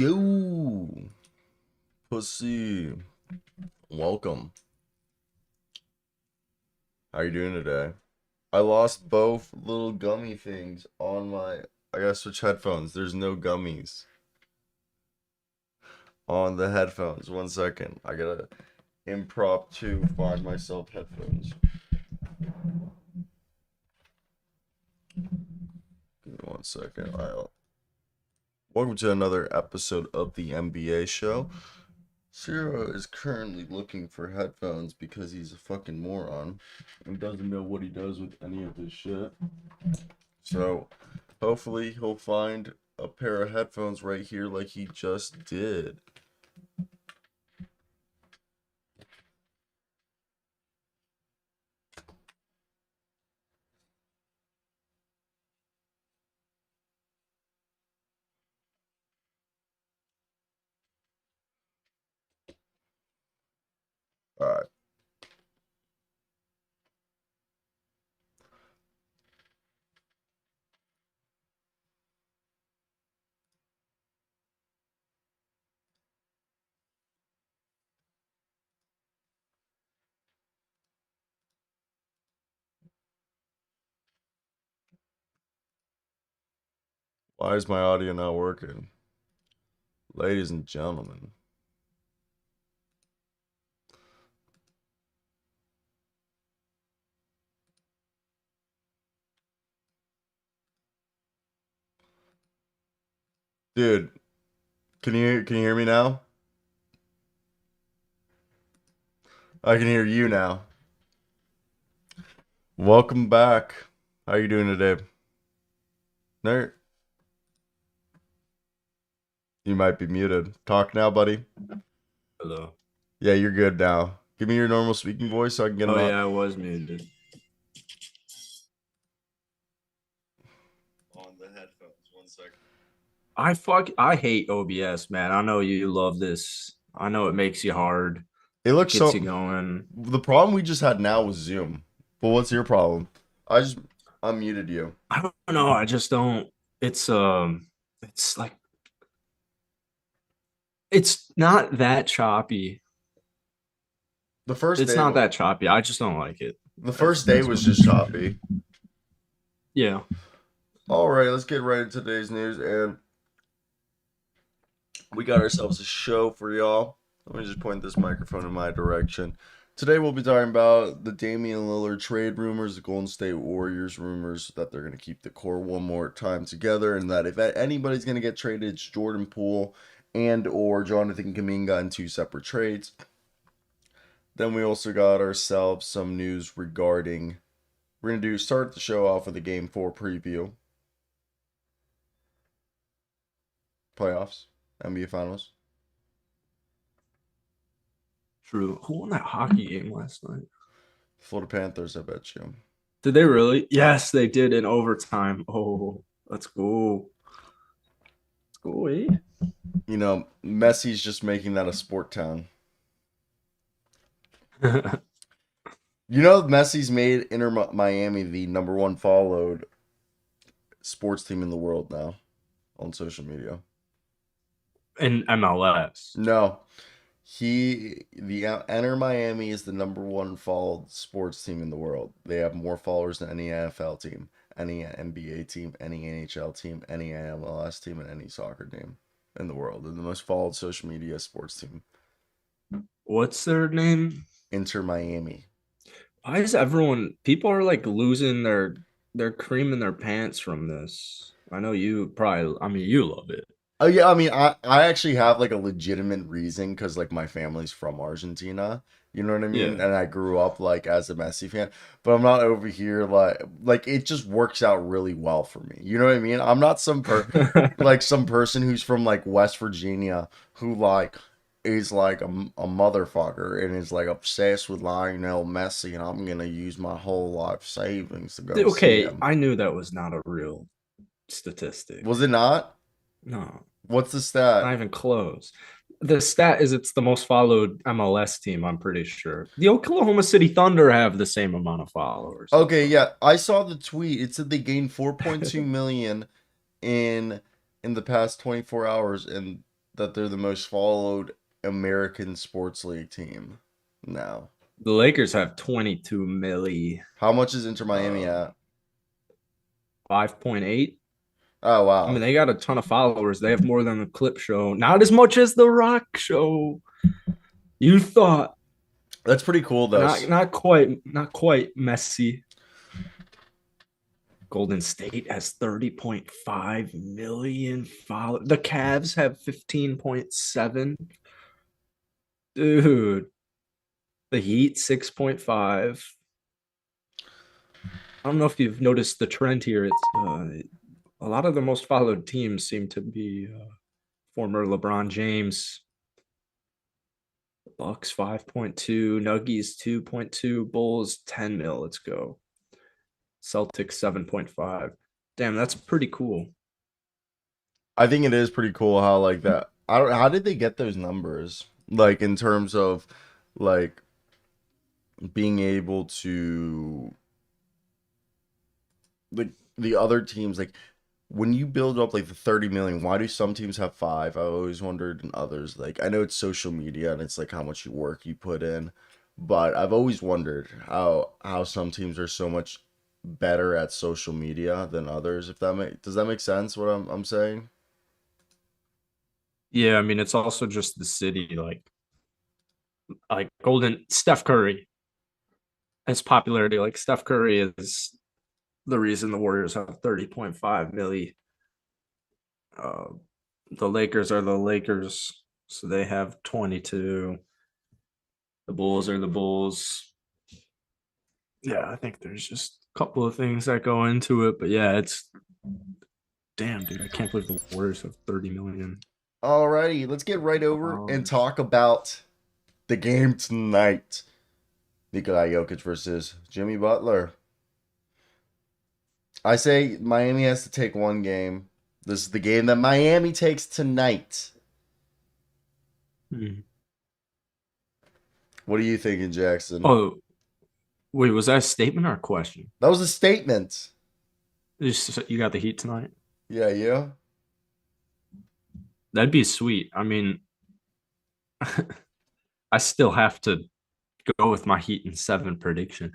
Yo, pussy. Welcome. How you doing today? I lost both little gummy things on my. I gotta switch headphones. There's no gummies on the headphones. 1 second. I gotta impromptu find myself headphones. Give me 1 second. Welcome to another episode of the NBA show. Cyro is currently looking for headphones because he's a fucking moron and doesn't know what he does with any of this shit. So, hopefully he'll find a pair of headphones right here like he just did. Alright. Why is my audio not working? Ladies and gentlemen. Dude, can you hear me now? I can hear you now. Welcome back. How you doing today? Nerd. You might be muted. Talk now, buddy. Hello. Yeah, you're good now. Give me your normal speaking voice so I can get Oh on. yeah, I was muted. On the headphones. 1 second. I hate OBS, man. I know you love this. I know it makes you hard. It looks Gets so. you going. The problem we just had now was Zoom. But what's your problem? I just unmuted you. I don't know. I just don't. It's like it's not that choppy. The first It's day. not that choppy. I just don't like it. The first day was just choppy. Yeah. All right, let's get right into today's news, and we got ourselves a show for y'all. Let me just point this microphone in my direction. Today we'll be talking about the Damian Lillard trade rumors, the Golden State Warriors rumors that they're going to keep the core one more time together, and that if anybody's going to get traded, it's Jordan Poole and or Jonathan Kuminga in two separate trades. Then we also got ourselves some news regarding. We're going to start the show off with a Game 4 preview. Playoffs, NBA Finals. True. Who won that hockey game last night? Florida Panthers, I bet you. Did they really? Yes, they did in overtime. Oh, let's go. Let's go, eh? You know, Messi's just making that a sport town. You know, Messi's made Inter Miami the number one followed sports team in the world now on social media. In MLS. No, the Inter Miami is the number one followed sports team in the world. They have more followers than any NFL team, any NBA team, any NHL team, any MLS team, and any soccer team in the world. They're the most followed social media sports team. What's their name? Inter Miami. Why is people are like losing their cream in their pants from this? I know you probably, I mean, you love it. Oh yeah, I mean, I actually have like a legitimate reason because like my family's from Argentina, you know what I mean, Yeah. and I grew up like as a Messi fan, but I'm not over here like it just works out really well for me, you know what I mean? I'm not some person who's from like West Virginia who like is like a motherfucker and is like obsessed with Lionel Messi, and I'm gonna use my whole life savings to go see Okay, him. I knew that was not a real statistic. Was it not? No, What's the not stat? even close. The stat is it's the most followed MLS team, I'm pretty sure. The Oklahoma City Thunder have the same amount of followers. Okay, yeah, I saw the tweet. It said they gained 4.2 million in in the past 24 hours, and that they're the most followed American sports league team now. The Lakers have 22 milli, How much is Inter Miami uh, at? 5.8. Oh I mean, wow, they got a ton of followers. They have more than the Clip Show. Not as much as the Rock Show. You thought. that's pretty cool though. Not quite messy. Golden State has 30.5 million followers. The Cavs have 15.7. Dude, the Heat 6.5. I don't know if you've noticed the trend here. It's a lot of the most followed teams seem to be former LeBron James. Bucks 5.2, Nuggies 2.2, Bulls 10 mil. Let's go. Celtics 7.5. Damn, that's pretty cool. I think it is pretty cool how like that. I don't. How did they get those numbers? Like in terms of like being able to like the other teams like when you build up like the 30 million, why do some teams have five? I always wondered in others. Like I know it's social media and it's like how much work you put in, but I've always wondered how some teams are so much better at social media than others. If that make does that make sense? What I'm saying? Yeah, I mean it's also just the city, like Golden Steph Curry. His popularity, like Steph Curry is the reason the Warriors have 30.5 milli. Uh, the Lakers are the Lakers, so they have 22. The Bulls are the Bulls. Yeah, I think there's just a couple of things that go into it, but yeah, it's damn, dude. I can't believe the Warriors have 30 million. Alrighty, let's get right over and Um, talk about the game tonight. Nikola Jokic versus Jimmy Butler. I say Miami has to take one game. This is the game that Miami takes tonight. hmm. What are you thinking, Jackson? Oh, wait, was that a statement or a question? That was a statement. You got the Heat tonight? Yeah, yeah. That'd be sweet. I mean, I still have to go with my Heat in 7 prediction.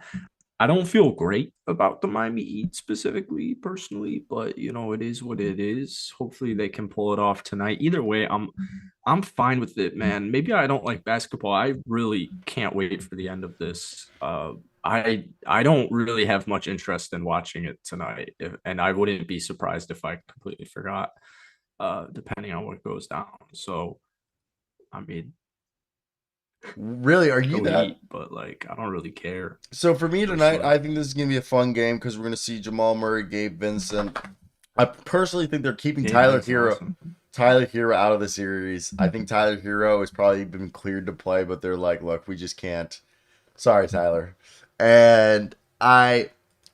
I don't feel great about the Miami Heat specifically, personally, but it is what it is. Hopefully they can pull it off tonight. Either way, I'm fine with it, man. Maybe I don't like basketball. I really can't wait for the end of this. I don't really have much interest in watching it tonight, and I wouldn't be surprised if I completely forgot, depending on what goes down. So, I mean, Really, are you go that? Heat, but I don't really care. So for me Just tonight, I think this is gonna be a fun game because we're gonna see Jamal Murray, Gabe Vincent. I personally think they're keeping Gabe Tyler Vincent's Hero, awesome. Tyler Hero out of the series. I think Tyler Hero has probably been cleared to play, but they're like, look, we just can't. Sorry, Tyler. And I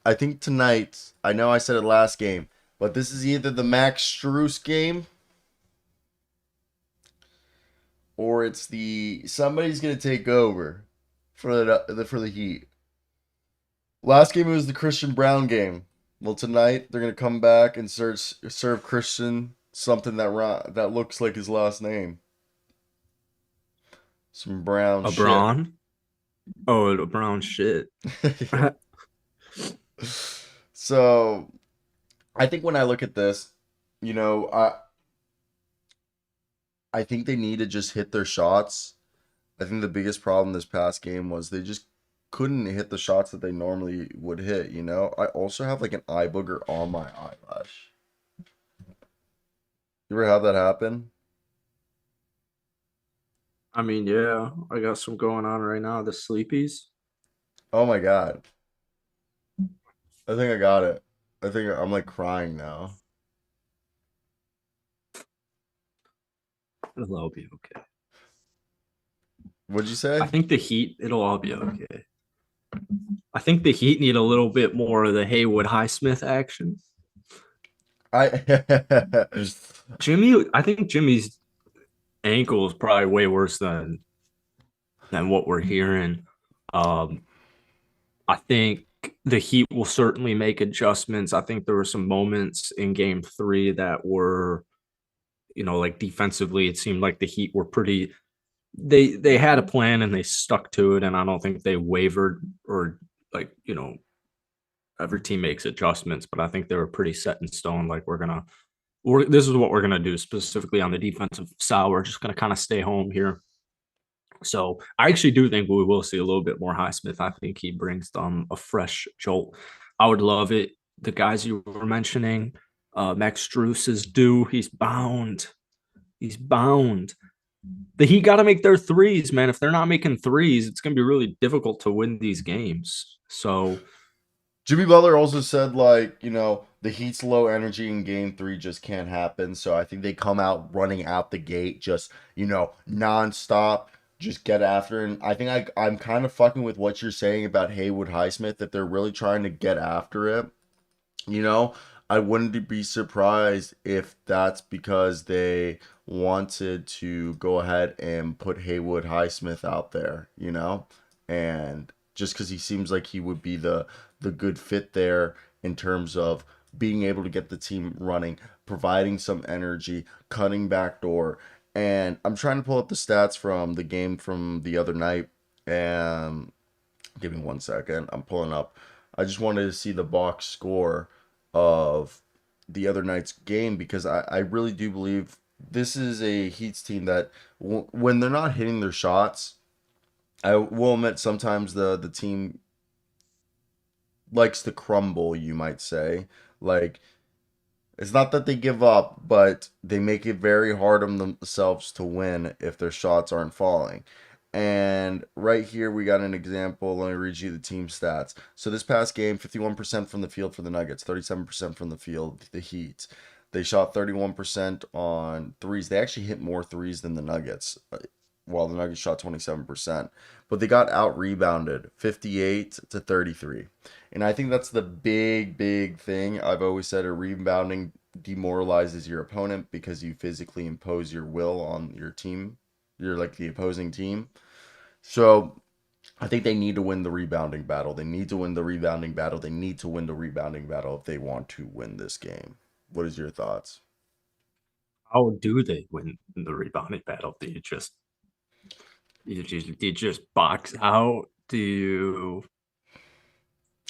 think tonight, I know I said it last game, but this is either the Max Strus game or it's the somebody's gonna take over for the Heat. Last game it was the Christian Brown game. Well, tonight they're gonna come back and serve Christian something that looks like his last name. Some brown A shit. Braun? Oh, a Brown shit. So I think when I look at this, you know, I think they need to just hit their shots. I think the biggest problem this past game was they just couldn't hit the shots that they normally would hit, you know? I also have like an eye booger on my eyelash. You ever have that happen? I mean, yeah, I got some going on right now. The sleepies. Oh my god. I think I got it. I think I'm like crying now. It'll all be okay. What'd you I say? think the Heat, it'll all be okay. I think the Heat need a little bit more of the Haywood Highsmith action. I I think Jimmy's ankle is probably way worse than what we're hearing. Um, I think the Heat will certainly make adjustments. I think there were some moments in game 3 that were Like defensively, it seemed like the Heat were pretty. They had a plan and they stuck to it, and I don't think they wavered or like every team makes adjustments, but I think they were pretty set in stone. Like this is what we're gonna do specifically on the defensive side. We're just gonna kind of stay home here. So I actually do think we will see a little bit more Highsmith. I think he brings them a fresh jolt. I would love it. The guys you were mentioning, Max Struess is due. He's bound. He's bound. The Heat got to make their threes, man. If they're not making threes, it's going to be really difficult to win these games. So Jimmy Butler also said, like, the Heat's low energy in game 3 just can't happen. So I think they come out running out the gate, just, nonstop, just get after. And I think I'm kind of fucking with what you're saying about Haywood Highsmith, that they're really trying to get after it. I wouldn't be surprised if that's because they wanted to go ahead and put Haywood Highsmith out there, and just because he seems like he would be the good fit there in terms of being able to get the team running, providing some energy, cutting backdoor. And I'm trying to pull up the stats from the game from the other night. And give me 1 second. I'm pulling up. I just wanted to see the box score of the other night's game, because I really do believe this is a Heat's team that when they're not hitting their shots, I will admit sometimes the team likes to crumble, you might say. Like, it's not that they give up, but they make it very hard on themselves to win if their shots aren't falling. And right here, we got an example. Let me read you the team stats. So this past game, 51% from the field for the Nuggets, 37% from the field, the Heat. They shot 31% on threes. They actually hit more threes than the Nuggets, while the Nuggets shot 27%. But they got out-rebounded, 58-33. And I think that's the big thing. I've always said a rebounding demoralizes your opponent because you physically impose your will on your team. You're like the opposing team. So I think they need to win the rebounding battle. They need to win the rebounding battle. They need to win the rebounding battle if they want to win this game. What is your thoughts? how do they win the rebounding battle? Do you just box out? Do you?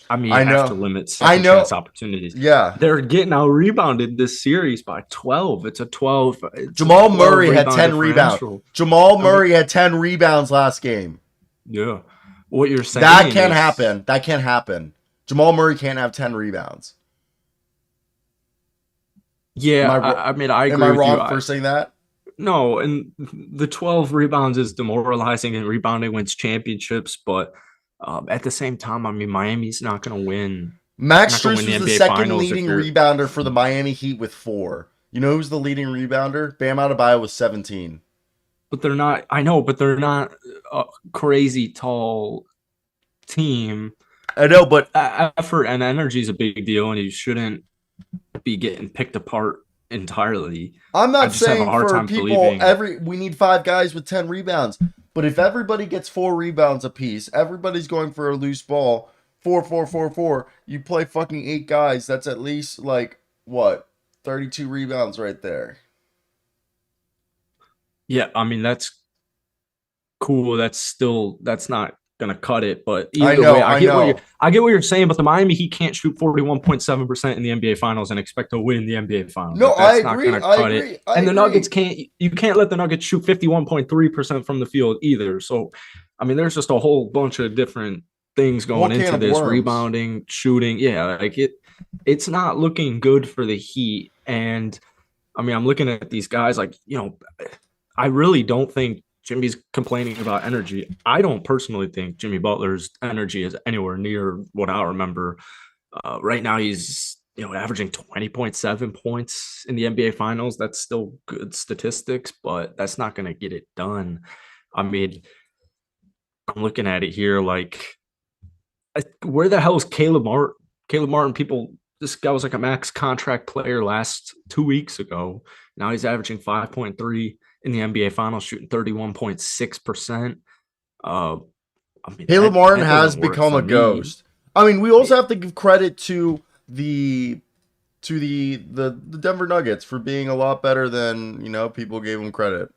I mean, I you have to know. limit I second know. chance opportunities. Yeah. They're getting out rebounded this series by 12. It's a 12. It's a Jamal 12 Murray had rebound 10 rebounds. differential. Jamal I mean, Murray had 10 rebounds last game. yeah. What you're That saying can't is, happen. That can't happen. Jamal Murray can't have 10 rebounds. yeah. Am I I mean, I am agree I with you. wrong for saying that? No, and the 12 rebounds is demoralizing, and rebounding wins championships. But at the same time, I mean, Miami's not going to win. Max Not going to Strus win the was the NBA second Finals if leading you're. rebounder for the Miami Heat with 4. You know who's the leading rebounder? Bam Adebayo with 17. But they're not. I know, but they're not a crazy tall team. I know, but Effort and energy is a big deal, and you shouldn't be getting picked apart entirely. I'm I not just have a saying hard for time people believing. we need 5 guys with 10 rebounds. But if everybody gets 4 rebounds apiece, everybody's going for a loose ball, 4-4-4-4. You play fucking 8 guys. That's at least like what, 32 rebounds right there. Yeah, I mean that's cool. That's not gonna cut it. But I either way, know, I know. I get what you're saying. But the Miami Heat can't shoot 41.7% in the NBA Finals and expect to win the NBA Finals. No, Like I that's not agree. gonna I cut it. agree. I And the agree. Nuggets can't. You can't let the Nuggets shoot 51.3% from the field either. So, I mean, there's just a whole bunch of different things Whole going can into of this: worms. rebounding, shooting. Yeah, like it's not looking good for the Heat. And I mean, I'm looking at these guys like I really don't think Jimmy's complaining about energy. I don't personally think Jimmy Butler's energy is anywhere near what I remember. Right now, he's averaging 20.7 points in the NBA Finals. That's still good statistics, but that's not going to get it done. I mean, I'm looking at it here like, where the hell is Caleb Martin? Caleb Martin, people, this guy was like a max contract player last 2 weeks ago. Now he's averaging 5.3 in the NBA Finals, shooting 31.6%. Uh, I mean, Caleb Martin that has doesn't work become for a me. ghost. I mean, we also have to give credit to the to the Denver Nuggets for being a lot better than, people gave them credit.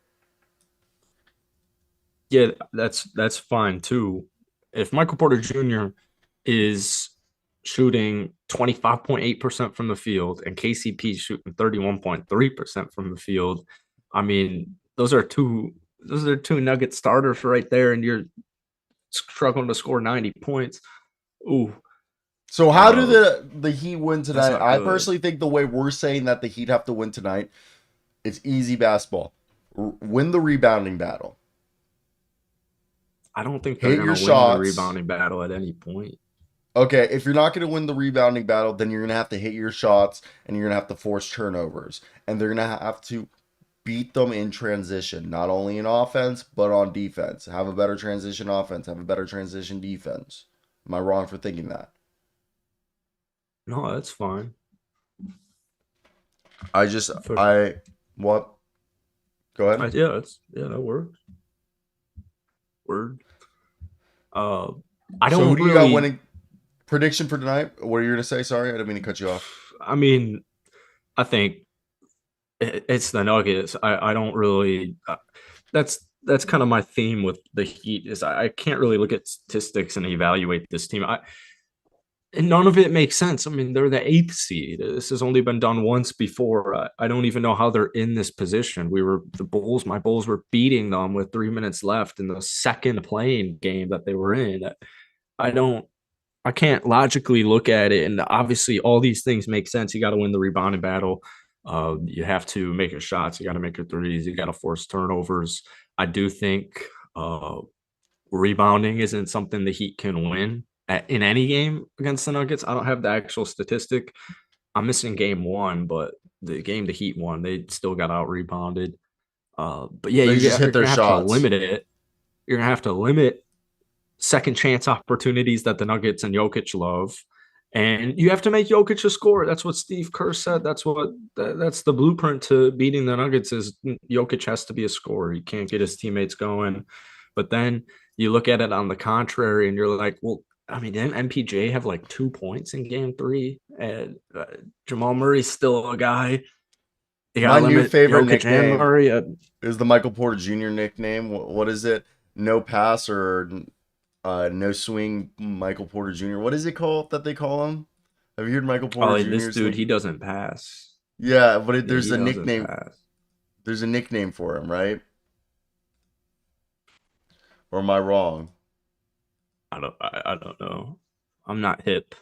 Yeah, that's fine too. If Michael Porter Jr. is shooting 25.8% from the field and KCP shooting 31.3% from the field, I mean, those are two Nugget starters right there, and you're struggling to score 90 points. Ooh, So how do uh, the Heat win that's tonight? not I good. personally think the way we're saying that the Heat have to win tonight, it's easy basketball. Win the rebounding battle. I don't think they're Hit going your to win the shots. rebounding battle at any point. Okay, if you're not going to win the rebounding battle, then you're going to have to hit your shots and you're going to have to force turnovers. And they're going to have to beat them in transition, not only in offense, but on defense. Have a better transition offense, have a better transition defense. Am I wrong for thinking that? No, that's fine. I just, For what? Go ahead. yeah, that works. Word. Uh, I So who don't do you got really. winning? Prediction for tonight? What are you going to say? Sorry, I didn't mean to cut you off. I mean, I think it's the Nuggets. I don't really. That's kind of my theme with the Heat is I can't really look at statistics and evaluate this team. And none of it makes sense. I mean, they're the eighth seed. This has only been done once before. I don't even know how they're in this position. We were the Bulls. My Bulls were beating them with 3 minutes left in the second playing game that they were in. I don't. I can't logically look at it, and obviously all these things make sense. You got to win the rebounding battle. You have to make your shots. You got to make your threes. You got to force turnovers. I do think rebounding isn't something the Heat can win in any game against the Nuggets. I don't have the actual statistic. I'm missing game one, but the game the Heat won, they still got out rebounded. But yeah, They just hit you're their gonna have to shots. limit it. You're gonna have to limit second chance opportunities that the Nuggets and Jokic love. And you have to make Jokic a score. That's what Steve Kerr said. That's the blueprint to beating the Nuggets is Jokic has to be a scorer. He can't get his teammates going. But then you look at it on the contrary and you're like, well, I mean, didn't MPJ have like 2 points in game three? And Jamal Murray's still a guy. You got My to new limit favorite Jokic and nickname Murray. is the Michael Porter Jr. nickname. What is it? No pass or no swing Michael Porter Jr. What is it called that they call him? Have you heard Michael Porter Oh, this Jr.'s dude, nick? he doesn't pass. Yeah, but Yeah, there's he a doesn't nickname. pass. There's a nickname for him, right? Or am I wrong? I don't know. I'm not hip.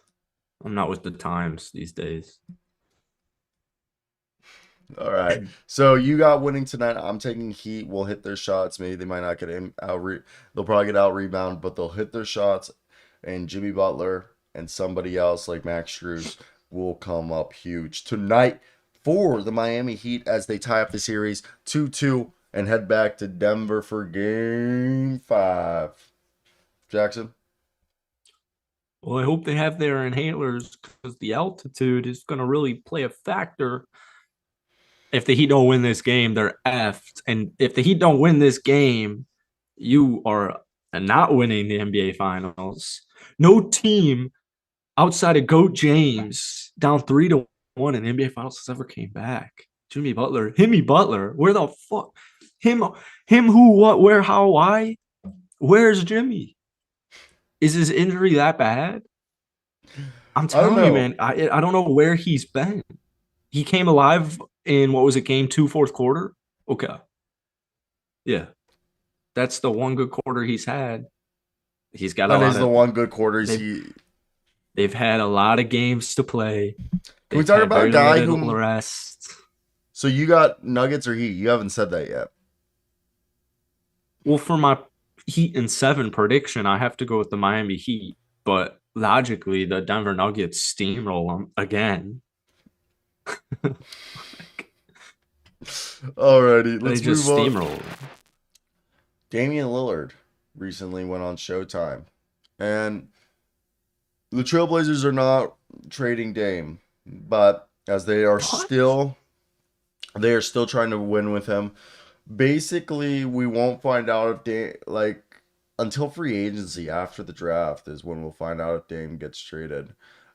I'm not with the times these days. All right. So you got winning tonight. I'm taking Heat. Will hit their shots. Maybe they might not get they'll probably get out rebound, but they'll hit their shots. And Jimmy Butler and somebody else like Max Strus will come up huge tonight for the Miami Heat as they tie up the series 2-2 and head back to Denver for game 5. Jackson? Well, I hope they have their inhalers because the altitude is going to really play a factor. If the Heat don't win this game, they're effed. And if the Heat don't win this game, you are not winning the NBA Finals. No team outside of Goat James down 3-1 in the NBA Finals has ever came back. Jimmy Butler, where the fuck? Him, who, what, where, how, why? Where's Jimmy? Is his injury that bad? I'm I don't telling you, know. man. I don't know where he's been. He came alive in what was it, game two, fourth quarter? Okay. Yeah. That's the one good quarter he's had. He's got a That lot is the of one good quarters they've he. they've had a lot of games to play. Can we They've talk had about a very guy limited who? rest. So you got Nuggets or Heat? You haven't said that yet. Well, for my Heat and 7 prediction, I have to go with the Miami Heat, but logically, the Denver Nuggets steamroll them again. Alrighty, They let's move just on. steamroll. Damian Lillard recently went on Showtime, and the Trailblazers are not trading Dame, but as What? they are still trying to win with him. Basically, we won't find out if Dame until free agency after the draft is when we'll find out if Dame gets traded.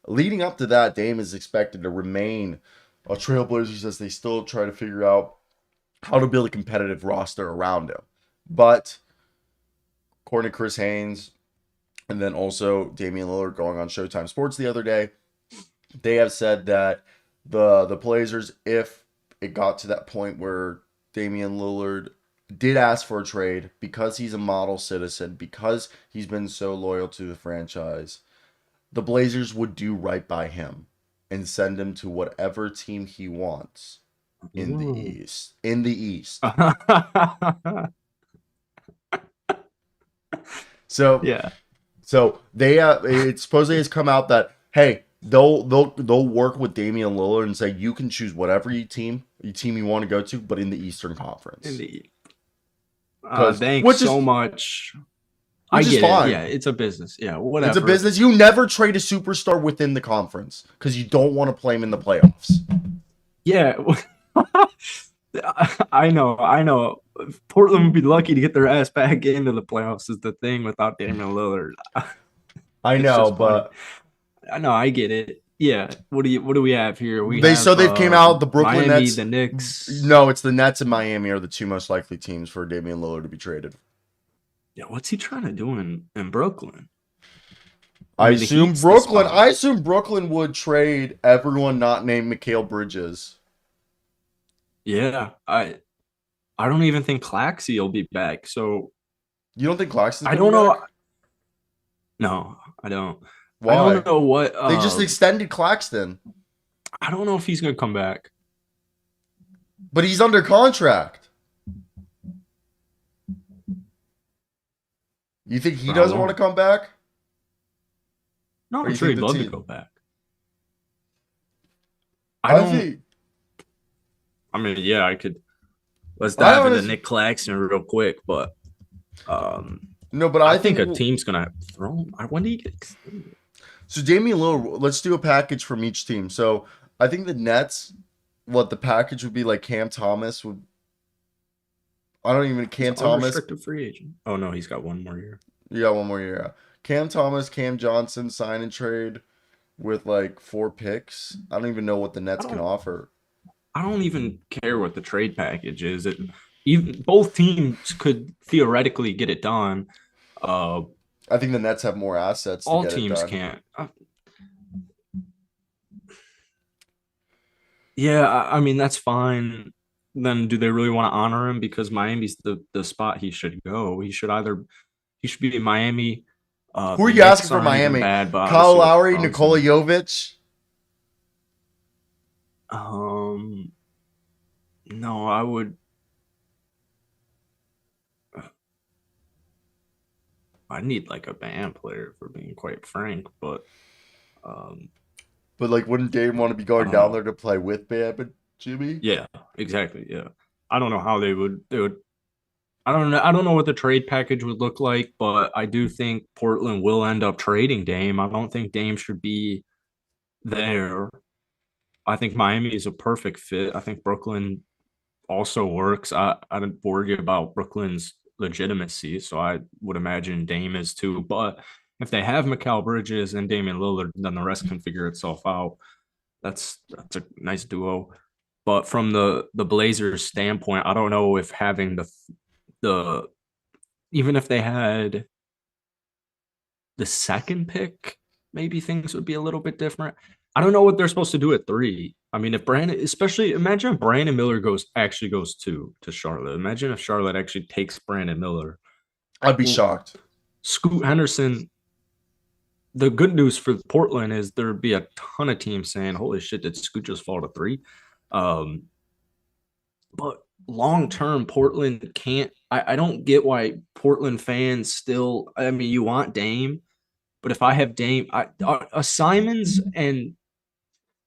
leading up to that, Dame is expected to remain a Trailblazers as they still try to figure out how to build a competitive roster around him. But according to Chris Haynes, and then also Damian Lillard going on Showtime Sports the other day, they have said that the Blazers, if it got to that point where Damian Lillard did ask for a trade because he's a model citizen, because he's been so loyal to the franchise, the Blazers would do right by him and send him to whatever team he wants in the East. In the East. So Yeah. So they it supposedly has come out that hey, they'll work with Damian Lillard and say you can choose whatever team you want to go to, but in the Eastern Conference. In the which so is, much. Which I is get fine. it. Yeah, it's a business. Yeah, whatever. It's a business. You never trade a superstar within the conference because you don't want to play him in the playoffs. Yeah. I know. Portland would be lucky to get their ass back into the playoffs is the thing without Damian Lillard. I know, but I know I get it. Yeah. What do we have here? They've came out the Brooklyn Miami, Nets, the Knicks. No, it's the Nets and Miami are the two most likely teams for Damian Lillard to be traded. Yeah, what's he trying to do in Brooklyn? I assume Brooklyn would trade everyone not named Mikal Bridges. Yeah, I don't even think Claxey will be back. So you don't think Claxey's? I don't know. Back? No, I don't. Why? I don't know what they just extended Claxton. I don't know if he's gonna come back. But he's under contract. You think he doesn't want to come back? No, I'm sure he'd love to go back. I mean, yeah, I could. Let's dive into Nick Claxton real quick, but no, but I think a team's gonna throw him. When do you get extended? So Damian Lillard, let's do a package from each team. So I think the Nets, what the package would be like Cam Thomas would. I don't even Cam Thomas. Unrestricted free agent. Oh no, he's got one more year. You got one more year. Yeah. Cam Thomas, Cam Johnson, sign and trade with like 4 picks. I don't even know what the Nets can offer. I don't even care what the trade package is. Both teams could theoretically get it done. I think the Nets have more assets. All teams can't. Yeah, I mean that's fine. Then do they really want to honor him? Because Miami's the spot he should go. He should be in Miami. Who are you asking for Miami? Kyle Lowry, Nikola Jovic? No, I would. I need like a band player, for being quite frank, but like, wouldn't Dame want to be going down there to play with Bam and Jimmy? Yeah, exactly. Yeah, I don't know how they would. I don't know what the trade package would look like, but I do think Portland will end up trading Dame. I don't think Dame should be there. I think Miami is a perfect fit. I think Brooklyn also works. I don't worry about Brooklyn's legitimacy, so I would imagine Dame is too. But if they have Mikal Bridges and Damian Lillard, then the rest can figure itself out. That's a nice duo. But from the Blazers' standpoint, I don't know if having even if they had the second pick, maybe things would be a little bit different. I don't know what they're supposed to do at 3. I mean, if imagine if Brandon Miller actually goes to Charlotte. Imagine if Charlotte actually takes Brandon Miller. I'd be shocked. Scoot Henderson. The good news for Portland is there'd be a ton of teams saying, "Holy shit, did Scoot just fall to 3?" But long term, Portland can't. I don't get why Portland fans still. I mean, you want Dame, but if I have Dame, Simons and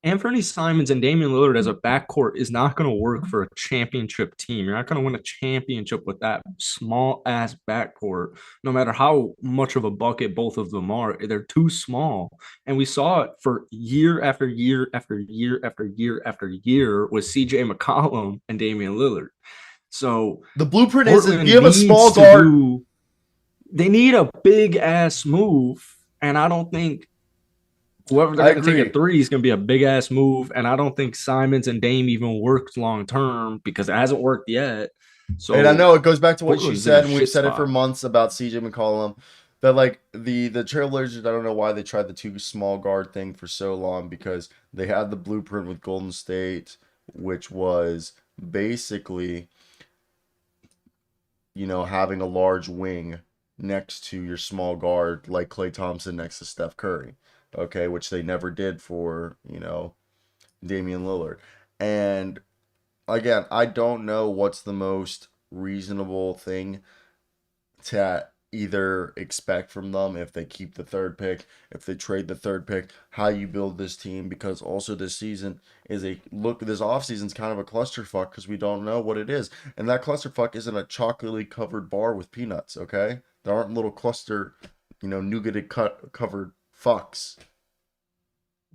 Anthony Simons and Damian Lillard as a backcourt is not going to work for a championship team. You're not going to win a championship with that small ass backcourt, no matter how much of a bucket both of them are. They're too small. And we saw it for year after year after year after year after year with CJ McCollum and Damian Lillard. So the blueprint is if you have a small guard. They need a big ass move. And I don't think Whoever they're I going to take agree. at 3 is going to be a big ass move. And I don't think Simons and Dame even worked long term because it hasn't worked yet. And I So know it goes back to what you Portland's in a said, and we've shit said it for spot. months about CJ McCollum. That like the Trailblazers, I don't know why they tried the two small guard thing for so long because they had the blueprint with Golden State, which was basically, having a large wing next to your small guard, like Klay Thompson next to Steph Curry. Okay, which they never did for, Damian Lillard. And again, I don't know what's the most reasonable thing to either expect from them if they keep the third pick, if they trade the third pick, how you build this team, because also this season is this offseason's kind of a clusterfuck because we don't know what it is. And that clusterfuck isn't a chocolatey covered bar with peanuts, okay? There aren't little cluster, nougated covered fucks.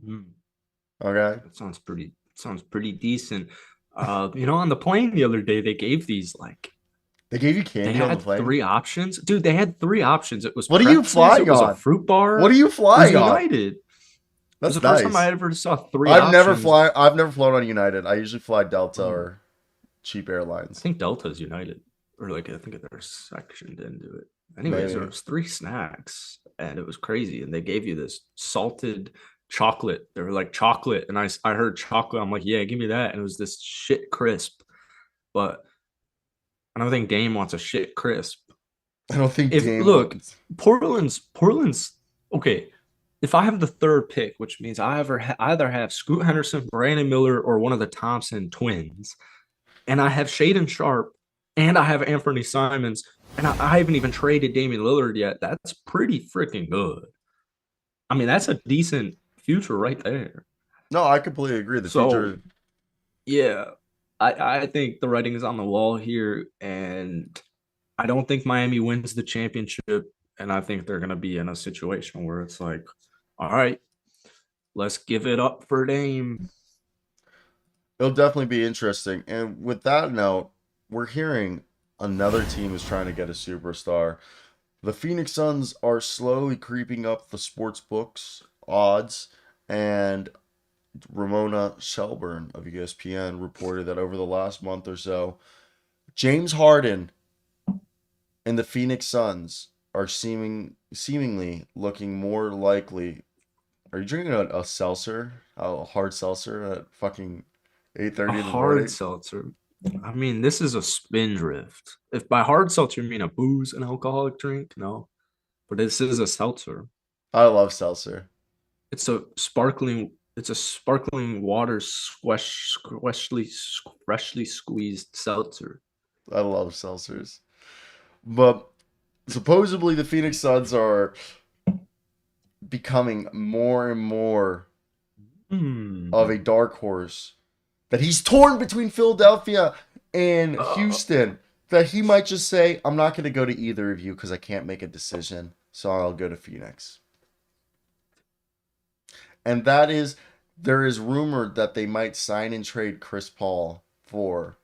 Mm, Okay? that sounds pretty decent. On the plane the other day, they gave these like They gave you they candy on the had plane? 3 options. Dude, they had 3 options. It was What are you pretzels, it flying was a on? fruit What bar, are you it was flying on? United. It was the That's first time I nice. ever saw 3 options. I've never flown on United. I usually fly Delta Mm, or cheap I airlines. think Delta's United, or like I think they're sectioned into it. Anyways, there Maybe. was 3 snacks, and it was crazy. And they gave you this salted chocolate. They were like chocolate, and I heard chocolate. I'm like, yeah, give me that. And it was this shit crisp. But I don't think Dame wants a shit crisp. I don't think If Dame look, wants. Portland's okay. If I have the third pick, which means either have Scoot Henderson, Brandon Miller, or one of the Thompson twins, and I have Shaden Sharp, and I have Anthony Simons, and I haven't even traded Damian Lillard yet. That's pretty freaking good. I mean, that's a decent future right there. No, I completely agree. The So future. yeah, I think the writing is on the wall here, and I don't think Miami wins the championship, and I think they're gonna be in a situation where it's like, all right, let's give it up for Dame. It'll definitely be interesting. And with that note, we're hearing another team is trying to get a superstar. The Phoenix Suns are slowly creeping up the sports books odds, and Ramona Shelburne of ESPN reported that over the last month or so, James Harden and the Phoenix Suns are seemingly looking more likely. Are you drinking a seltzer, a hard seltzer at fucking A 8:30 in the hard morning? seltzer. I mean, this is a spindrift. If by hard seltzer you mean a booze, an alcoholic drink, no. But this is a seltzer. I love seltzer. It's a sparkling water freshly squeezed seltzer. I love seltzers. But supposedly the Phoenix Suns are becoming more and more of a Hmm. dark horse. That he's torn between Philadelphia and Uh, Houston. That he might just say, I'm not going to go to either of you because I can't make a decision. So I'll go to Phoenix. And there is rumored that they might sign and trade Chris Paul for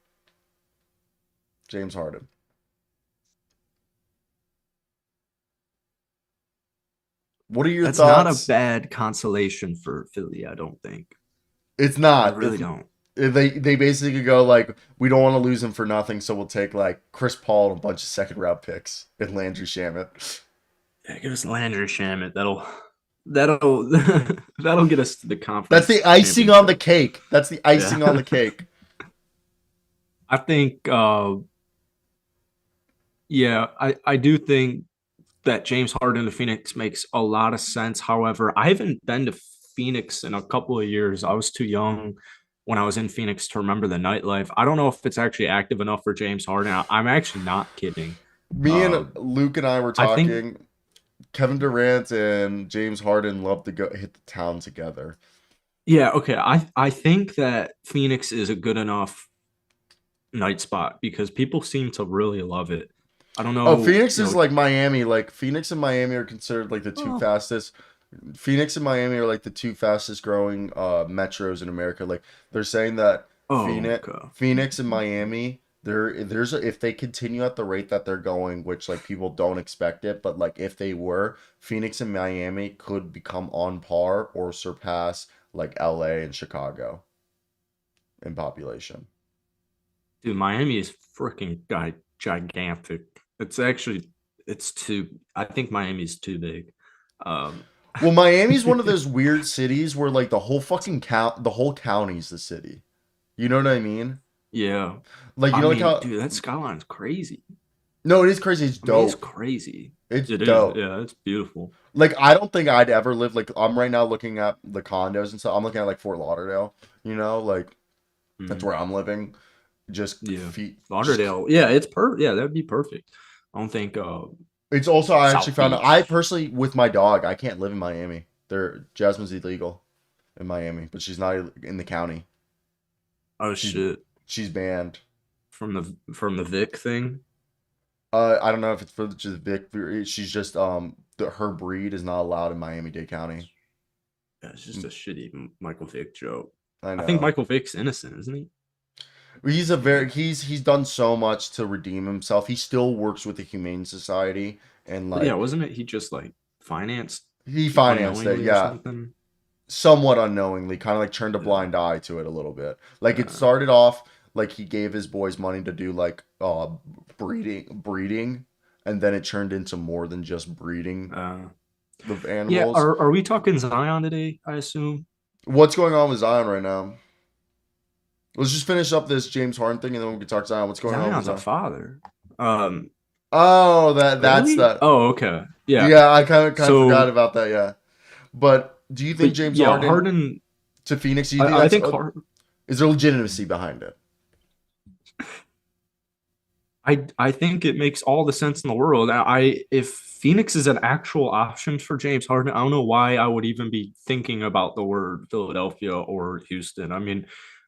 James Harden. What are your that's not a thoughts? bad consolation for Philly, I don't think. It's I not. really don't. They basically go like, we don't want to lose him for nothing, so we'll take like Chris Paul and a bunch of second round picks and Landry Shamet. Yeah, give us Landry Shamet. That'll that'll get us to the That's the conference icing on the championship. cake. That's the icing on Yeah. the cake. I think yeah, I do think that James Harden to Phoenix makes a lot of sense. However, I haven't been to Phoenix in a couple of years. I was too young when I was in Phoenix to remember the nightlife. I don't know if it's actually active enough for James Harden. I'm actually not kidding. Me and Uh, Luke and I were I think, talking. Kevin Durant and James Harden love to go hit the town together. yeah, okay. I think that Phoenix is a good enough night spot because people seem to really love it. I don't Oh, know, Phoenix is like Miami. Like Phoenix and Miami are considered like the two oh, fastest. Phoenix and Miami are like the two fastest growing metros in America. Like they're saying that oh, okay. Phoenix and Miami If they continue at the rate that they're going, which like people don't expect it, but like if they were, Phoenix and Miami could become on par or surpass like LA and Chicago in population. Dude, Miami is freaking gigantic. It's actually it's too. I think Miami's too big. Um, Well, Miami's one of those weird cities where like the whole county's the city. You know what I mean? yeah, Like you I know like mean, how dude, that skyline's crazy. no, it is crazy. It's I mean, it's dope. crazy. It's It is. dope. Yeah, it's beautiful. Like I don't think I'd ever live like I'm right now looking at the condos and stuff. I'm looking at like Fort Lauderdale, like that's Mhm. where I'm living. Just Yeah, feet just Lauderdale. Yeah, it's Yeah, that'd be perfect. I don't think it's also I actually South found out I Beach. personally with my dog, I can't live in Miami. Jasmine's illegal in Miami, but she's not in the county. Oh She's shit, she's banned. from the Vic thing. I don't know if it's for just Vic. She's just her breed is not allowed in Miami-Dade County. Yeah, it's just a shitty Michael Vick joke. I I think know. Michael Vick's innocent, isn't he? He's done so much to redeem himself. He still works with the Humane Society and But yeah, like wasn't it? He just like financed he financed it, unknowingly or yeah, something. somewhat unknowingly, kind of like turned a Yeah. blind eye to it a little bit. Like it Uh, started off like he gave his boys money to do like breeding, and then it turned into more than just breeding uh, the yeah. animals. Are we talking Zion today? I assume What's going on with Zion right now? Let's just finish up this James Harden thing, and then we can talk Zion. What's going on with Zion's a Zion? father. Oh, that's Really? that. Oh, okay. Yeah. Yeah, I kind of forgot So, about that. Yeah, but do you but think James yeah, Harden Harden. to Phoenix? Do you think I that's think Harden. is there legitimacy behind it? I think it makes all the sense in the world. If Phoenix is an actual option for James Harden, I don't know why I would even be thinking about the word Philadelphia or Houston. I mean,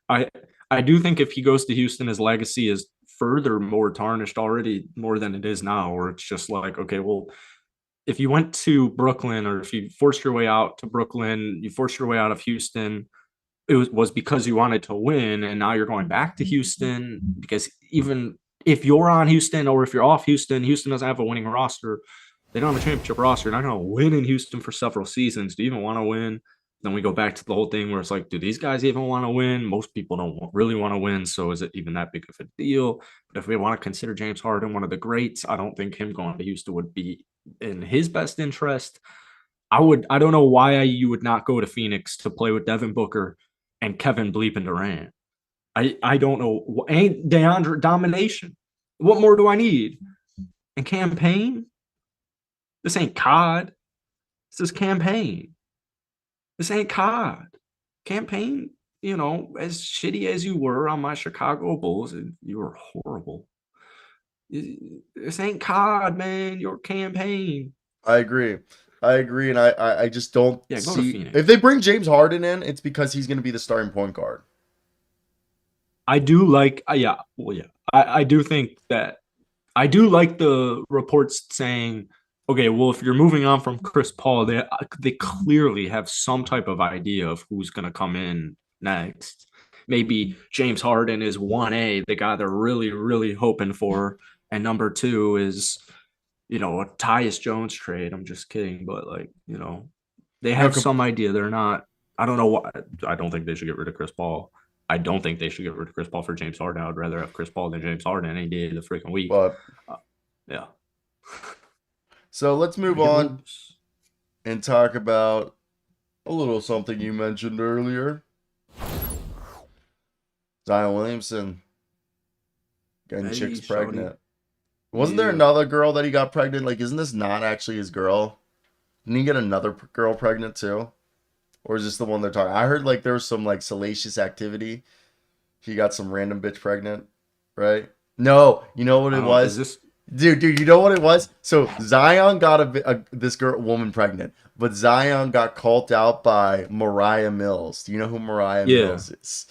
I I do think if he goes to Houston, his legacy is further more tarnished already more than it is now, where it's just like, okay, well, if you went to Brooklyn or if you forced your way out to Brooklyn, you forced your way out of Houston, it was because you wanted to win, and now you're going back to Houston because even if you're on Houston or if you're off Houston, Houston doesn't have a winning roster. They don't have a championship roster. You're not going to win in Houston for several seasons. Do you even want to win? Then we go back to the whole thing where it's like, do these guys even want to win? Most people don't really want to win. So is it even that big of a deal? But if we want to consider James Harden one of the greats, I don't think him going to Houston would be in his best interest. I don't know why you would not go to Phoenix to play with Devin Booker and Kevin Bleeping Durant. I don't know. Ain't DeAndre domination? What more do I need? And campaign? This ain't COD. This is campaign. This ain't COD. Campaign, as shitty as you were on my Chicago Bulls, you were horrible. This ain't COD, man. Your campaign. I agree. I agree, and I just don't Yeah, go to see Phoenix. if they bring James Harden in, it's because he's going to be the starting point guard. I do like, yeah, well, yeah. I do think that I do like the reports saying, okay, well, if you're moving on from Chris Paul, they clearly have some type of idea of who's going to come in next. Maybe James Harden is 1A, the guy they're really, really hoping for. And number two is, a Tyus Jones trade. I'm just kidding. But, they No, have some idea. They're not, I don't know why. I don't think they should get rid of Chris Paul. I don't think they should get rid of Chris Paul for James Harden. I would rather have Chris Paul than James Harden any day of the freaking week. but Uh, yeah. so let's move Make it on moves. and talk about a little something you mentioned earlier. Zion Williamson getting Hey, chicks shorty. pregnant. Wasn't there Yeah. another girl that he got pregnant? Like, isn't this not actually his girl? Didn't he get another girl pregnant too? Or is this the one they're talking? I heard like there was some like salacious activity. He got some random bitch pregnant, right? No, you know what I it don't. Is was? this? Dude, you know what it was? So Zion got this woman pregnant, but Zion got called out by Mariah Mills. Do you know who Mariah Yeah. Mills is?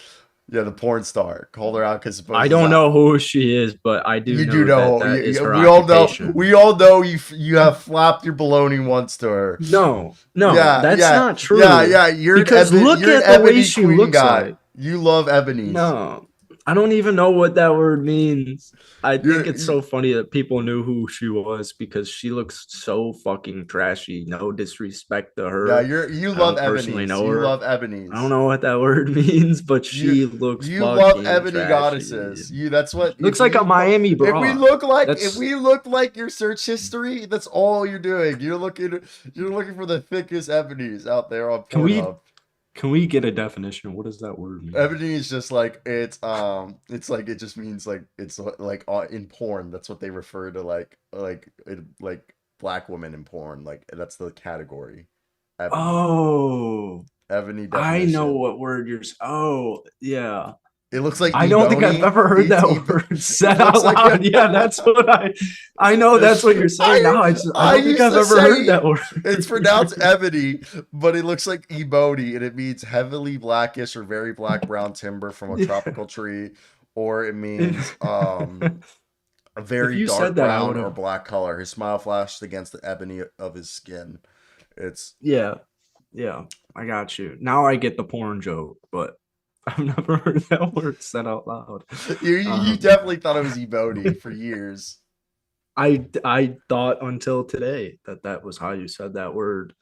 Yeah, the porn star. Called her out because I don't know who she is, but I do You know do know. that is her we all know. occupation. We all know you have flapped your baloney once to her. No, Yeah, that's yeah, not true. Yeah. You're Because look you're at an the way Ebony she Queen looks guy. like. You love Ebony's. No, I don't even know what that word means. I think You're it's so funny that people knew who she was because she looks so fucking trashy. No disrespect to no, her. you I love don't personally ebonies. know You her. love I don't ebonies. know what that word means, but You she looks you love fucking ebony trashy. goddesses. You that's what Looks like a Miami bra. if That's we look like your search history, that's all you're doing. You're looking for the thickest ebonies out there on can we Pornhub. can we get a definition? What does that word mean? Ebony is just like it's like it just means like it's like in porn. That's what they refer to like black women in porn. Like that's the category. Ebony. Oh, Ebony I know definition. what word you're. Oh, yeah. It looks like I don't think I've ebony. ever heard It's that ebo. word It said out looks like loud. Yeah, that's what I know that's what you're saying now. I I don't think used I've to ever heard say that word. it's pronounced ebony, but it looks like ebony, and it means heavily blackish or very black brown timber from a Yeah. tropical tree, or it means a If very you dark said that, I brown would or have. black color. His smile flashed against the ebony of his skin. It's Yeah, yeah, I got you. Now I get the porn joke, but I've never heard that word said out loud. you Um, definitely thought it was ebony for years. I thought until today that that was how you said that word.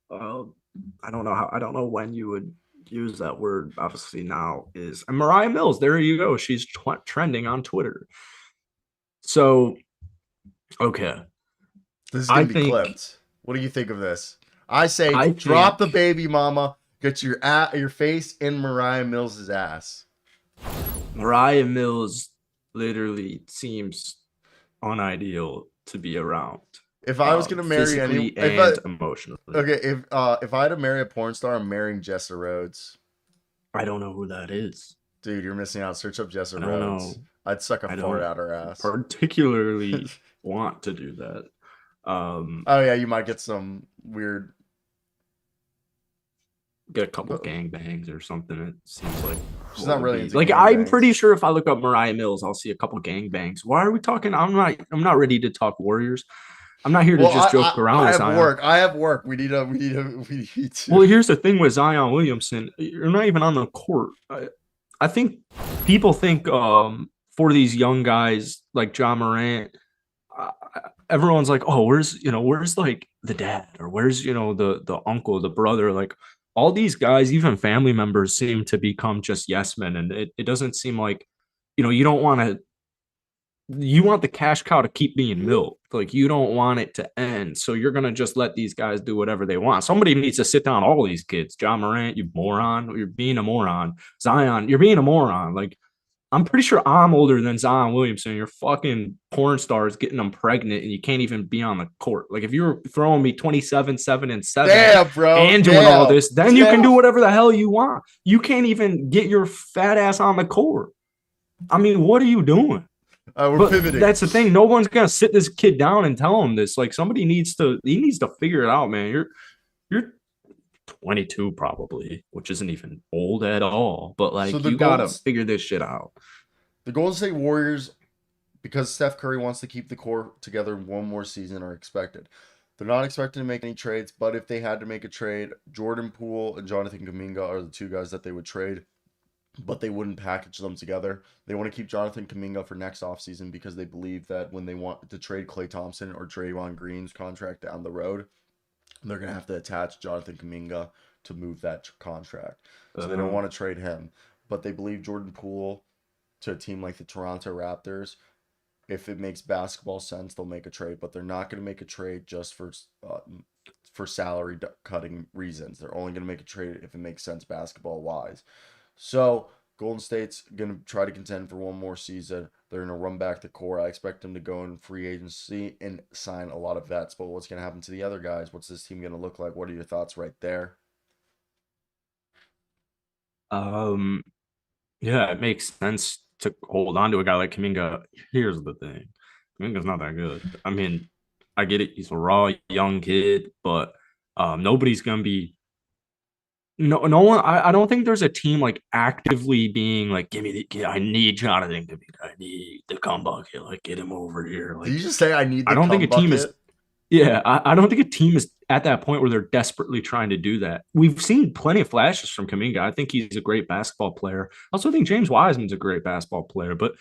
Uh, I don't know when you would use that word. Obviously now is and Mariah Mills. There you go. She's trending on Twitter. So okay, This is I gonna be think clipped. What do you think of this? I say I drop the think baby mama. Get your face in Mariah Mills's ass. Mariah Mills literally seems unideal to be around, If I was gonna marry any, physically and emotionally. if I had to marry a porn star, I'm marrying Jessa Rhodes. I don't know who that is. Dude, you're missing out. Search up Jessa I don't Rhodes. know. I'd suck a I fart don't out her ass. particularly want to do that. Oh yeah, you might get some weird. Get a couple gangbangs or something. It seems like She's what not would really be into like. I'm gangbangs. pretty sure if I look up Mariah Mills, I'll see a couple gangbangs. Why are we talking? I'm not ready to talk Warriors. I'm not here to Well, just joke around I with have Zion. work. I have work. We need to. Well, here's the thing with Zion Williamson. You're not even on the court. I think people think for these young guys like John Morant, uh, everyone's like, oh, where's like the dad or where's the uncle, the brother, like all these guys, even family members seem to become just yes men, and it doesn't seem like you don't want to you want the cash cow to keep being milked. Like you don't want it to end. So you're gonna just let these guys do whatever they want. Somebody needs to sit down all these kids. John Morant, you moron. You're being a moron. Zion, you're being a moron. Like I'm pretty sure I'm older than Zion Williamson. You're fucking porn stars getting them pregnant and you can't even be on the court. Like if you're throwing me 27, 7, and 7 Damn, bro. and doing all Damn. this, then you can Damn. do whatever the hell you want. You can't even get your fat ass on the court. I mean, what are you doing? We're But pivoting. that's the thing. No one's gonna sit this kid down and tell him this. Like somebody needs to figure it out, man. You're 22 probably, which isn't even old at all. But So like you gotta figure this shit out. the Golden State Warriors, because Steph Curry wants to keep the core together one more season, are expected. They're not expected to make any trades, but if they had to make a trade, Jordan Poole and Jonathan Kuminga are the two guys that they would trade, but they wouldn't package them together. They want to keep Jonathan Kuminga for next offseason because they believe that when they want to trade Klay Thompson or Draymond Green's contract down the road, they're going to have to attach Jonathan Kuminga to move that contract. So they don't want to trade him. But they believe Jordan Poole to a team like the Toronto Raptors, if it makes basketball sense, they'll make a trade. But they're not going to make a trade just for salary cutting reasons. They're only going to make a trade if it makes sense basketball wise. So Golden State's going to try to contend for one more season. They're going to run back the core. I expect them to go in free agency and sign a lot of vets. But what's going to happen to the other guys? What's this team going to look like? What are your thoughts right there? Um, yeah, it makes sense to hold on to a guy like Kaminga. Here's the thing. Kaminga's not that good. I mean, I get it. He's a raw young kid, but nobody's gonna be no one. I don't think there's a team like actively being like, I need Jonathan Kaminga. I need the come bucket. Like, get him over here. Did Like, you just say I need I the don't think a cum team is bucket? Yeah, I don't think a team is at that point where they're desperately trying to do that. We've seen plenty of flashes from Kaminga. I think he's a great basketball player. I also think James Wiseman's a great basketball player, but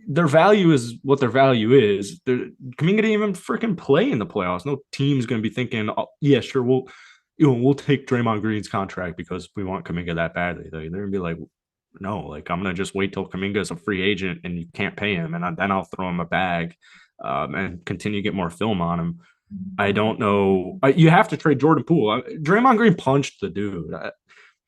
their value is what their value is. Kaminga didn't even freaking play in the playoffs. No team's going to be thinking, oh, yeah, sure, we'll take Draymond Green's contract because we want Kaminga that badly. They're going to be like, no, like I'm going to just wait till Kaminga is a free agent and you can't pay him, and then I'll throw him a bag and continue to get more film on him. I don't know. You have to trade Jordan Poole. Draymond Green punched the dude.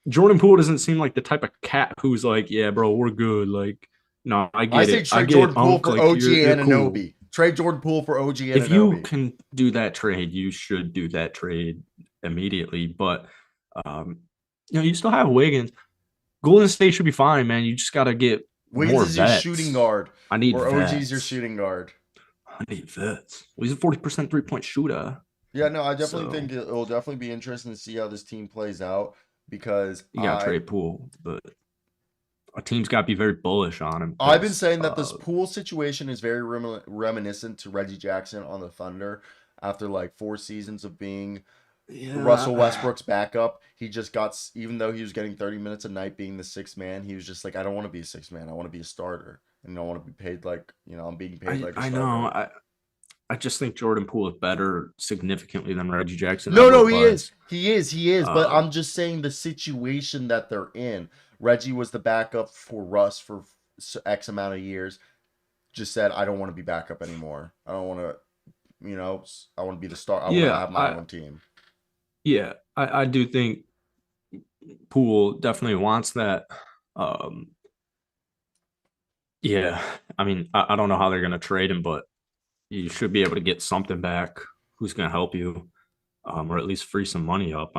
Jordan Poole doesn't seem like the type of cat who's like, yeah, bro, we're good. Like, no, I I get say it. I trade get it, Jordan Poole Unc. for Like, OG you're cool. Anunoby. Trade Jordan Poole for OG If you Anunoby. can do that trade, you should do that trade immediately. But, you still have Wiggins. Golden State should be fine, man. You just got to get Wiggins more is your shooting vets. guard, I need or OG's your vets. shooting guard. I need vets. Well, he's a 40% 3-point shooter. Yeah, no, I definitely So think it'll definitely be interesting to see how this team plays out because you got to trade Poole, but a team's got to be very bullish on him I've been because saying that this pool situation is very reminiscent to Reggie Jackson on the Thunder after like 4 seasons of being Russell yeah, Westbrook's backup. He just got, even though he was getting 30 minutes a night being the sixth man, he was just like, I don't want to be a sixth man. I want to be a starter. And I want to be paid like, I'm being paid like a I know. starter. I just think Jordan Poole is better significantly than Reggie Jackson No, ever no, he is. was. He is. He is. But Um, I'm just saying the situation that they're in. Reggie was the backup for Russ for X amount of years. Just said, I don't want to be backup anymore. I don't want to, I want to be the star. I want to yeah, have my own team. I do think Poole definitely wants that. Um, yeah, I mean, I don't know how they're going to trade him, but you should be able to get something back who's going to help you, or at least free some money up.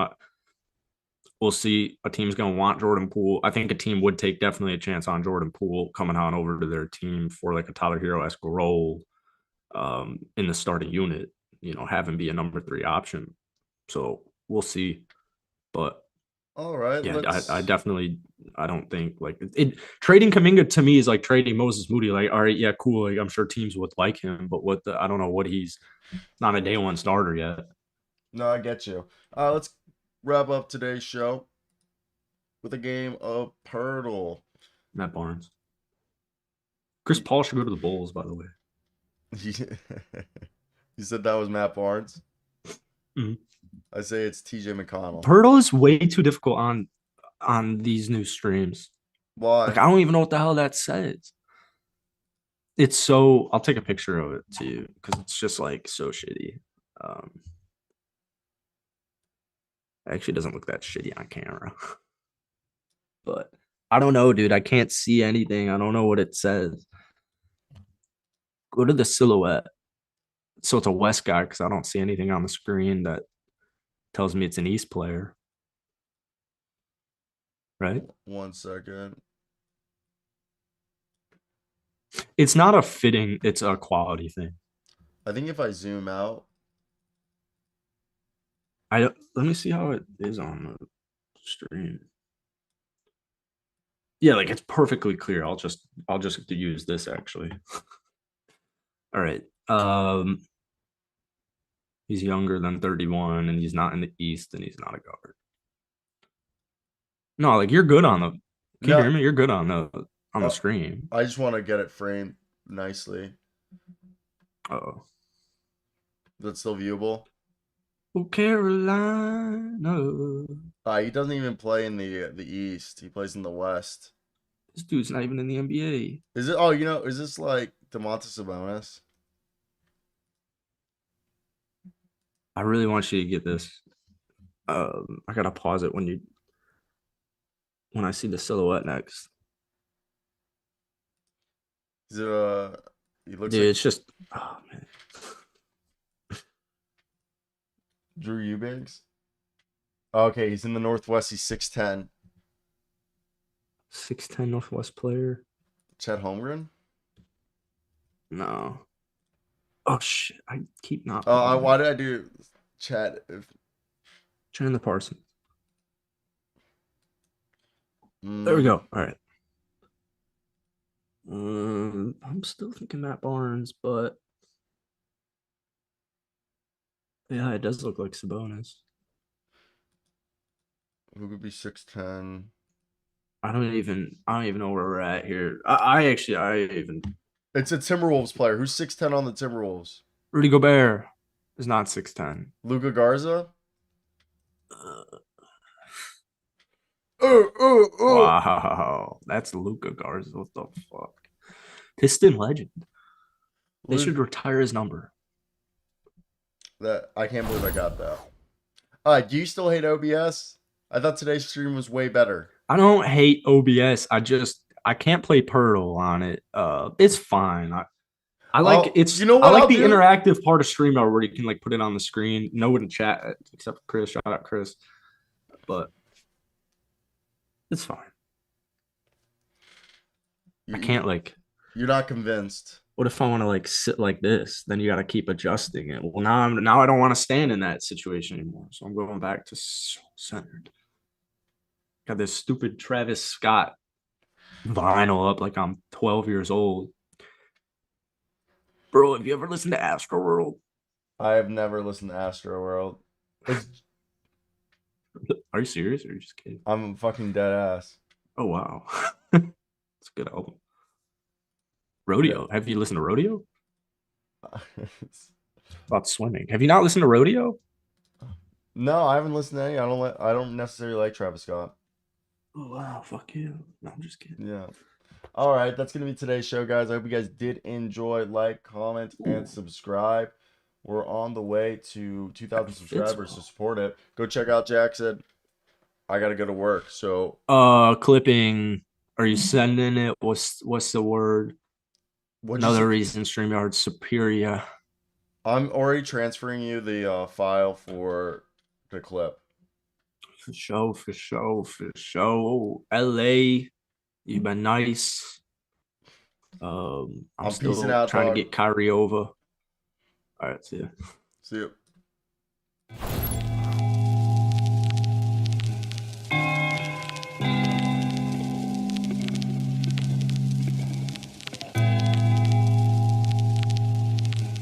We'll see. A team's going to want Jordan Poole. I think a team would take definitely a chance on Jordan Poole coming on over to their team for like a Tyler Hero-esque role in the starting unit, have him be a number 3 option. So we'll see. But All right, yeah, I let's. definitely, I don't think like trading Kaminga to me is like trading Moses Moody. Like, all right, yeah, cool. Like, I'm sure teams would like him, but I don't know what he's not a day one starter yet. No, I get you. Let's wrap up today's show with a game of Purtle. Matt Barnes. Chris Paul should go to the Bulls, by the way. You said that was Matt Barnes. Mhm. I say it's TJ McConnell. Pirtle is way too difficult on these new streams. Like Why? I don't even know what the hell that says. It's so I'll take a picture of it to you because it's just like so shitty. Um, it actually doesn't look that shitty on camera, but I don't know, dude. I can't see anything. I don't know what it says. Go to the silhouette. So it's a West guy because I don't see anything on the screen that tells me it's an East player, right? 1 second. It's not a fitting, it's a quality thing. I think if I zoom out, Let me see how it is on the stream. Yeah, like it's perfectly clear. I'll just use this actually. All right. He's younger than 31 and he's not in the East and he's not a guard. No, like you're good on the Can you no, hear me? You're good on the stream. I just want to get it framed nicely. Oh. That's still viewable. Oh, Carolina. He doesn't even play in the East. He plays in the West. This dude's not even in the NBA. Is it? Oh, is this like Domantas Sabonis? I really want you to get this. I gotta pause it when I see the silhouette next. Is it, he looks Dude, like it's just oh man. Drew Eubanks. Okay, he's in the Northwest. He's 6'10". 6'10 Northwest player. Chet Holmgren. No. Oh shit! I keep not Why pausing. did I do Chet? Chandler Parsons. There we Mm, go. All right. I'm still thinking Matt Barnes, but Yeah, it does look like Sabonis. Who could be 6'10"? I don't even know where we're at here. I It's a Timberwolves player. Who's 6'10" on the Timberwolves? Rudy Gobert is not 6'10". Luka Garza? Uh, Oh, oh, oh. wow, that's Luca Garza. What the fuck? Piston legend. They should Luka, retire his number. that I can't believe I got that. All right, do you still hate OBS? I thought today's stream was way better. I don't hate OBS. I can't play Pearl on it. It's fine. You know I what like I'll the do? interactive part of StreamYard where you can like put it on the screen. No one in chat except Chris. Shout out Chris. But it's fine. I can't like. You're not convinced. What if I want to like sit like this? Then you got to keep adjusting it. Well, now I don't want to stand in that situation anymore. So I'm going back to centered. Got this stupid Travis Scott vinyl up like I'm 12 years old. Bro, have you ever listened to Astro World? I have never listened to Astro World. Are you serious or are you just kidding? I'm fucking dead ass. Oh wow. It's a good album. Rodeo. Have you listened to Rodeo? About swimming. Have you not listened to Rodeo? No, I haven't listened to any. I don't necessarily like Travis Scott. Oh wow, fuck you. No, I'm just kidding. Yeah. All right, that's gonna be today's show, guys. I hope you guys did enjoy. Like, comment, and subscribe. We're on the way to 2,000 subscribers, so support it. Go check out Jackson. I gotta go to work, so Clipping. Are you sending it? What's the word? Another reason StreamYard's superior. I'm already transferring you the file for the clip. For sure. LA, you've been nice. I'm peacing still out, trying dog. to get Kyrie over. All right, see ya. See you.